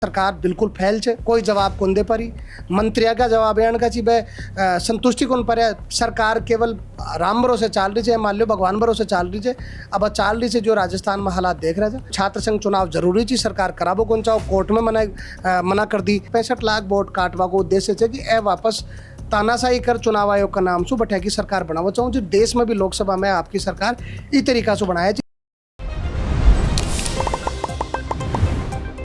सरकार बिल्कुल फेल छे, कोई जवाब कोन दे पारी। मंत्रिया का जवाब एण का ची बे संतुष्टि कोन पर है। सरकार केवल राम भरोसे चाल रही है, मान लो भगवान भरोसे चाल रही है। अब चाल रही है जो राजस्थान में हालात देख रहे थे। छात्र संघ चुनाव जरूरी थी, सरकार कराबो कौन चाहो, कोर्ट में मना कर दी। 65 लाख वोट काटवा को उद्देश्य है कि ए वापस तानाशाही कर चुनाव आयोग का नाम सु बठे की सरकार बनावो चाहूँ जो देश में भी लोकसभा में आपकी सरकार इस तरीका से बनाया।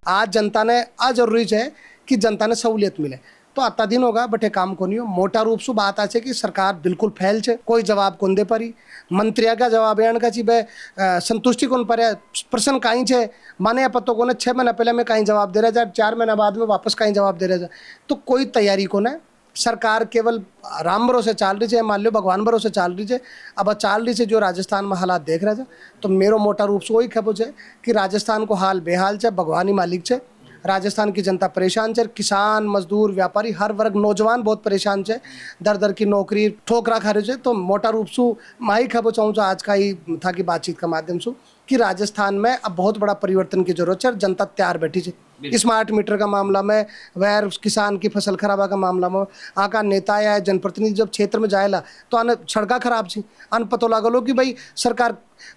आज जनता ने जरूरी है कि जनता ने सहूलियत मिले तो आता दिन होगा बटे काम को नहीं हो। मोटा रूप से बात आछे कि सरकार बिल्कुल फेल छे, कोई जवाब कोन दे पारी। मंत्रिया का जवाब एण का ची बे संतुष्टि कोन पर है। प्रश्न कहीं छे माने पत्तो कोने 6 महीना पहले में कहीं जवाब दे रहा जाए, 4 महीना बाद में वापस कहीं जवाब दे रहा जाए, तो कोई तैयारी कोने। सरकार केवल राम भरोसे चाल रही है, मान लो भगवान भरोसे चाल रही है। अब चाल रही है जो राजस्थान में हालात देख रहे थे, तो मेरो मोटा रूप से वही खबो है कि राजस्थान को हाल बेहाल है, भगवान ही मालिक है। राजस्थान की जनता परेशान है, किसान मजदूर व्यापारी हर वर्ग नौजवान बहुत परेशान है, दर दर की नौकरी ठोकरा खा रहे। तो मोटा रूप से मैं ही खबो चाहूँ आज का ही था कि बातचीत का माध्यम से कि राजस्थान में अब बहुत बड़ा परिवर्तन की जरूरत है। जनता तैयार बैठी है। स्मार्ट मीटर का मामला में, वैर किसान की फसल खराबा का मामला में आका नेता या जनप्रतिनिधि जब क्षेत्र में जाएला तो आने सड़का खराब छी, अन पतो लागलो कि भाई सरकार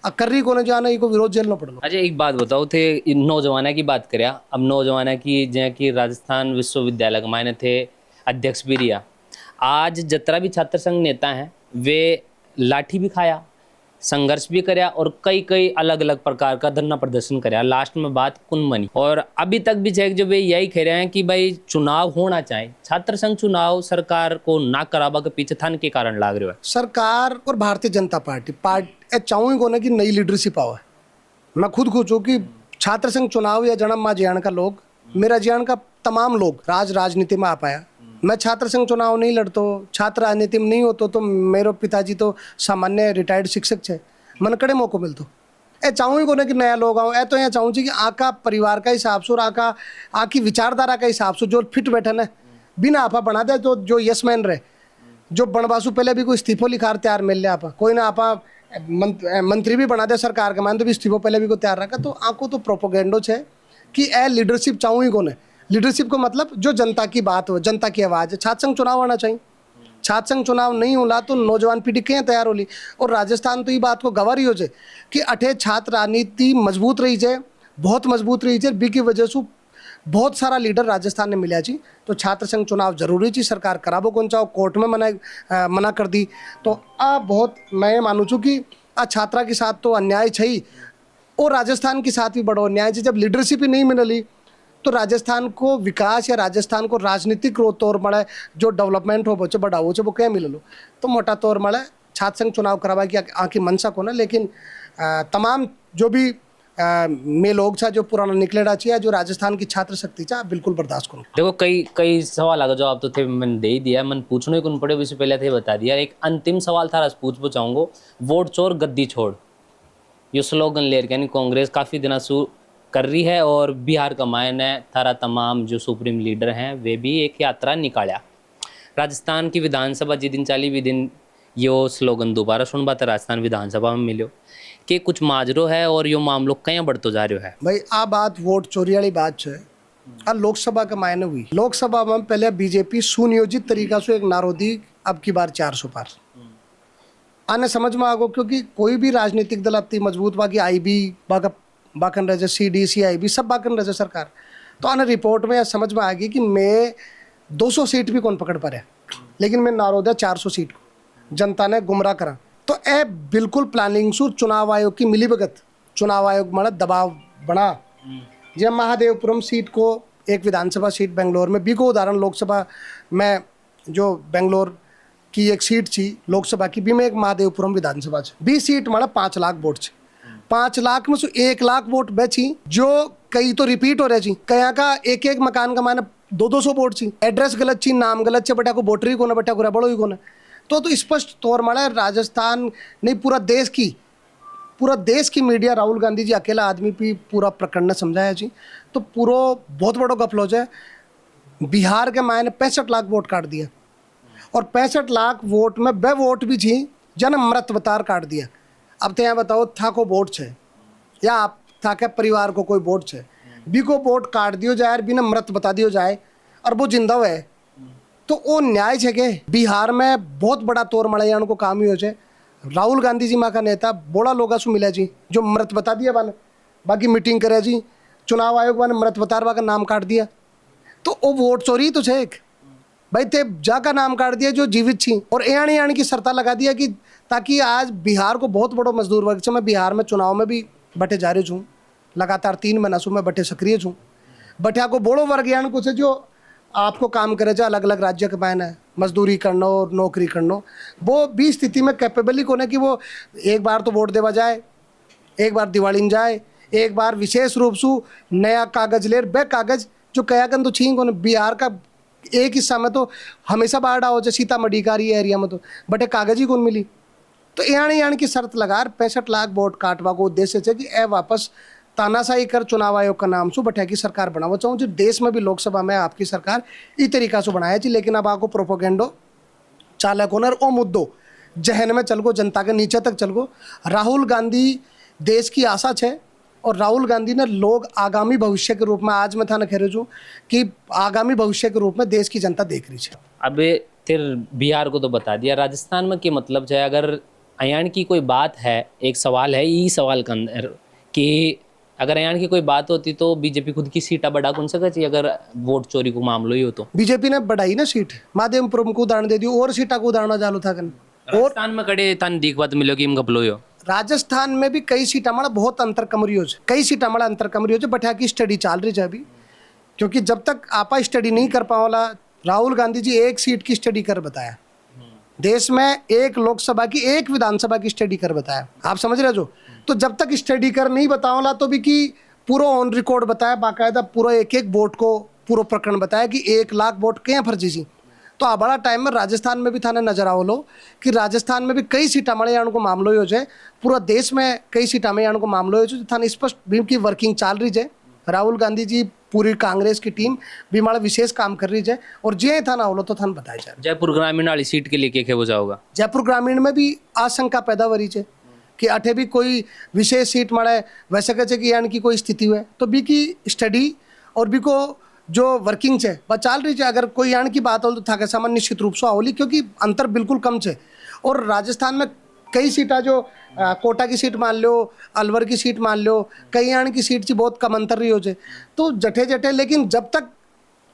कर रही कोने जाना को विरोध झेलना पड़लो। अच्छा एक बात बताओ थे, नौजवाना की बात करें। अब नौजवाना की जैसे कि राजस्थान विश्वविद्यालय के मायने थे अध्यक्ष भी रिया। आज जितना भी छात्र संघ नेता हैं वे लाठी भी खाया, संघर्ष भी कराया और कई अलग अलग प्रकार का धरना प्रदर्शन कराया। लास्ट में बात कुन बनी और अभी तक भी जो वे यही कह रहे हैं कि भाई चुनाव होना चाहिए। छात्र संघ चुनाव सरकार को ना करावा के पीछे थान के कारण लाग रहे हो। सरकार और भारतीय जनता पार्टी चाहूँ को ना कि नई लीडरशिप आवे। मैं खुद खोचूँ कि छात्र संघ चुनाव या जन्म माँ जियान का लोग, मेरा जियान का तमाम लोग राजनीति में आ पाया। मैं छात्र संघ चुनाव नहीं लड़तो, छात्र राजनीति में नहीं होतो तो मेरे पिताजी तो सामान्य रिटायर्ड शिक्षक छे, मन कड़े मौको मिलतो। ए चाहूँ को ना कि नया लोग आओ। ए तो यहाँ चाहूँ कि आका परिवार का हिसाब से और आकी विचारधारा का हिसाब से जो फिट बैठे न बिना आपा बना दे, तो जो यस मैन रहे जो बनवासु पहले भी कोई इस्तीफो लिखार तैयार मिल ले आपा, कोई ना आपा मंत्री भी बना दे सरकार के मान तो भी इस्तीफो पहले भी को तैयार रखा। तो आंको तो प्रोपोगेंडो है कि ए लीडरशिप चाहूँ ही को न। लीडरशिप को मतलब जो जनता की बात हो, जनता की आवाज़ है। छात्र संघ चुनाव होना चाहिए। छात्र संघ चुनाव नहीं होला तो नौजवान पीढ़ी कहीं तैयार होली। और राजस्थान तो ये बात को गवार ही हो जाए कि अठे छात्र राजनीति मजबूत रही है, बहुत मजबूत रही है। बी की वजह से बहुत सारा लीडर राजस्थान ने मिला जी। तो छात्र संघ चुनाव जरूरी थी, सरकार कराबो कौन चाहो, कोर्ट में मना कर दी। तो बहुत मैं मानू छूँ कि छात्रा के साथ तो अन्याय है ही और राजस्थान के साथ भी बड़ो अन्याय है। जब लीडरशिप ही नहीं मिली तो राजस्थान को विकास या राजस्थान को राजनीतिक तौर मड़े जो डेवलपमेंट हो बच्चे बड़ा हो वो क्या मिललो। तो मोटा तौर मड़े छात्र संघ चुनाव करवा की आँखी मनसा को ना। लेकिन तमाम जो भी में लोग था जो पुराना निकलेड़ा चाहिए, जो राजस्थान की छात्र शक्ति था, बिल्कुल बर्दाश्त करूँ। देखो कई सवाल आगे जवाब तो थे मैंने दे ही दिया, मन पूछने को पड़े उससे पहले थे बता दिया। एक अंतिम सवाल था पूछ चाहूँगा, वोट चोर गद्दी छोड़ ये स्लोगन ले यानी कांग्रेस काफ़ी दिनों से कर रही है और बिहार का मायने थारा तमाम जो सुप्रीम लीडर हैं वे भी एक यात्रा निकाला। राजस्थान की विधानसभा जिस दिन चाली भी दिन यो स्लोगन दोबारा सुन बात राजस्थान विधानसभा में मिलो कि कुछ माजरो है और यो मामलो कहीं बढ़तो जा रहा है। भाई आ बात वोट चोरी वाली बात है। आ लोकसभा का मायने हुई, लोकसभा में पहले बीजेपी सुनियोजित तरीका से एक नारो दी, अब की बार 400 पार आने समझ में आगो। क्योंकि कोई भी राजनीतिक दल अपनी मजबूत बाकी IB बाकन रहे, CD CIB सब बाकन रहे सरकार। तो आने रिपोर्ट में समझ में आ गई कि मैं 200 सीट भी कौन पकड़ पा रहा, लेकिन मैं नारो दिया 400 सीट को, जनता ने गुमराह करा। तो ए बिल्कुल प्लानिंग से चुनाव आयोग की मिलीभगत, चुनाव आयोग मतलब दबाव बना। जब महादेवपुरम सीट को एक विधानसभा सीट बेंगलोर में, बी को उदाहरण लोकसभा में जो बेंगलोर की एक सीट थी लोकसभा की, बी में एक महादेवपुरम विधानसभा है। 20 सीट मतलब 5 लाख वोट थी। 5 लाख में से 1 लाख वोट बची जो कई तो रिपीट हो रहे थी, कहीं का एक मकान का माने 200 वोट थी। एड्रेस गलत थी, नाम गलत छे, बटा को वोटर ही कोना, बटा को बड़ो ही कोना। तो स्पष्ट तौर माने राजस्थान नहीं पूरा देश की मीडिया राहुल गांधी जी अकेला आदमी भी पूरा प्रकरण ने समझाया जी। तो पूरा बहुत बड़ो गफलो है। बिहार के मायने 65 लाख वोट काट दिया और 65 लाख वोट में वे वोट भी थी जन मृत बतार काट दिया। अब तो यहाँ बताओ था को वोट है या आप था क्या परिवार को कोई वोट है, बी को वोट काट दियो जाए और बिना मृत बता दियो जाए और वो जिंदा हुआ है तो वो न्याय है के बिहार में बहुत बड़ा तोड़ मड़ैया को काम ही हो जाए। राहुल गांधी जी माँ का नेता बोला लोग सु मिला जी जो मृत बता दिया बाने बाकी मीटिंग करे जी चुनाव आयोग वाले मृत बता का नाम काट दिया तो वो वोट चोरी तो है एक भाई थे जा का नाम काट दिया जो जीवित थी और एण एण की शर्ता लगा दिया कि ताकि आज बिहार को बहुत बड़ो मजदूर वर्ग से मैं बिहार में चुनाव में भी बटे जा रही हूँ लगातार 3 महीना से मैं बटे सक्रिय हूँ बटे को बड़ो वर्ग यान कुछ है जो आपको काम करे जा अलग अलग राज्य के बायन है मजदूरी करना और नौकरी करना वो भी स्थिति में कैपेबली को कि वो एक बार तो वोट देवा जाए एक बार दिवाली में जाए एक बार विशेष रूप से नया कागज ले बे कागज जो कया कन तो छीन को बिहार का एक हिस्सा में तो हमेशा बाढ़ आओ जैसे सीतामढ़ी का एरिया में तो बटे कागज ही कौन मिली तो यानी की शर्त लगा 65 लाख वोट काटवा को उद्देश्य है कि ए वापस तानाशाही कर चुनाव आयोग का नाम सु बठे की सरकार बनावा चाहूँ जो देश में भी लोकसभा में आपकी सरकार इस तरीका से बनाया जी लेकिन अब आपको प्रोपोगेंडो चालक होनर ओ मुद्दो जहन में चल गो जनता के नीचे तक चल गो। राहुल गांधी देश की आशा है और राहुल गांधी ने लोग आगामी भविष्य के रूप में आज मैं था न कह रही हूँ कि आगामी भविष्य के रूप में देश की जनता देख रही है। अब फिर बिहार को तो बता दिया राजस्थान में क्या मतलब है अगर अयान की कोई बात है एक सवाल है ई सवाल के अंदर कि अगर अयान की कोई बात होती तो बीजेपी खुद की सीटा बढ़ा कौन सा चाहिए अगर वोट चोरी को मामलो ही हो तो बीजेपी ने बढ़ाई ना सीट माध्यमपुरम को उदाहरण दे दी और सीटा को उदाहरण चालू था राजस्थान में कड़े तन दिख बात मिलो कि इम गपलो हो राजस्थान में भी कई सीट हमारा बहुत अंतर कमरियो कई सीट हमारा अंतर कमरियो बठा की स्टडी चल रही है अभी क्योंकि जब तक आपा स्टडी नहीं कर पाओला राहुल गांधी जी एक सीट की स्टडी कर बताया देश में एक लोकसभा की एक विधानसभा की स्टडी कर बताया आप समझ रहे जो तो जब तक स्टडी कर नहीं बताओला तो भी कि पूरा ऑन रिकॉर्ड बताया बाकायदा पूरा एक एक वोट को पूरा प्रकरण बताया कि 1 लाख वोट क्या फर्जी सी तो आ बड़ा टाइम में राजस्थान में भी थाने नजर आओ लो कि राजस्थान में भी कई सीटा मड़े यान को मामलो हो जाए पूरा देश में कई सीटा में यान को मामलो हो जाए थाने स्पष्ट भीम की वर्किंग चल रही है। राहुल गांधी जी पूरी कांग्रेस की टीम भी माड़ा विशेष काम कर रही है और जे थाना हो लो तो थाना बताया जाए। जयपुर ग्रामीण वाली सीट के लिए क्या हो जाओगा जयपुर ग्रामीण में भी आशंका पैदा हो रही है कि अठे भी कोई विशेष सीट मड़े वैसे कहे कि यानी की कोई स्थिति हुए तो बी की स्टडी और बी को जो वर्किंग है वह चाल रही है। अगर कोई यान की बात हो तो था सामान निश्चित रूप से आवली क्योंकि अंतर बिल्कुल कम है और राजस्थान में कई सीटा जो कोटा की सीट मान लो अलवर की सीट मान लो कई यान की सीट से बहुत कम अंतर रही हो जाए तो जठे जठे लेकिन जब तक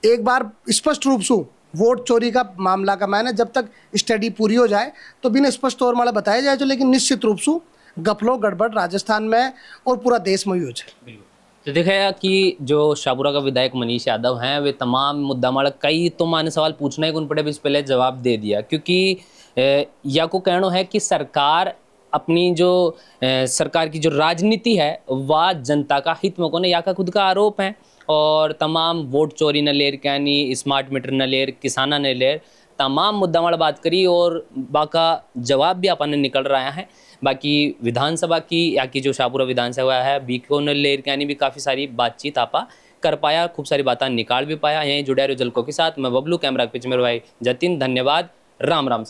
एक बार स्पष्ट रूप से वोट चोरी का मामला का मैंने जब तक स्टडी पूरी हो जाए तो बिना स्पष्ट तौर वाला बताया जाए जो लेकिन निश्चित रूप से गफलो गड़बड़ राजस्थान में और पूरा देश में ही हो जाए। तो देखा कि जो शाहपुरा का विधायक मनीष यादव हैं वे तमाम मुद्दा माड़ा कई तो माने सवाल पूछने को उन पड़े इस पहले जवाब दे दिया क्योंकि या को कहना है कि सरकार अपनी जो सरकार की जो राजनीति है वह जनता का हित में कोने या का खुद का आरोप है और तमाम वोट चोरी न लेर यानी स्मार्ट मीटर न लेर किसाना न लेर तमाम मुद्दा वाला बात करी और बाका जवाब भी अपन ने निकल रहा है। बाकी विधानसभा की या की जो शाहपुरा विधानसभा है बीको न लेर यानी भी काफ़ी सारी बातचीत आपा कर पाया खूब सारी बातें निकाल भी पाया। यहीं जुड़े रहो जलको के साथ मैं बबलू कैमरा पिच में भाई जतिन धन्यवाद राम राम।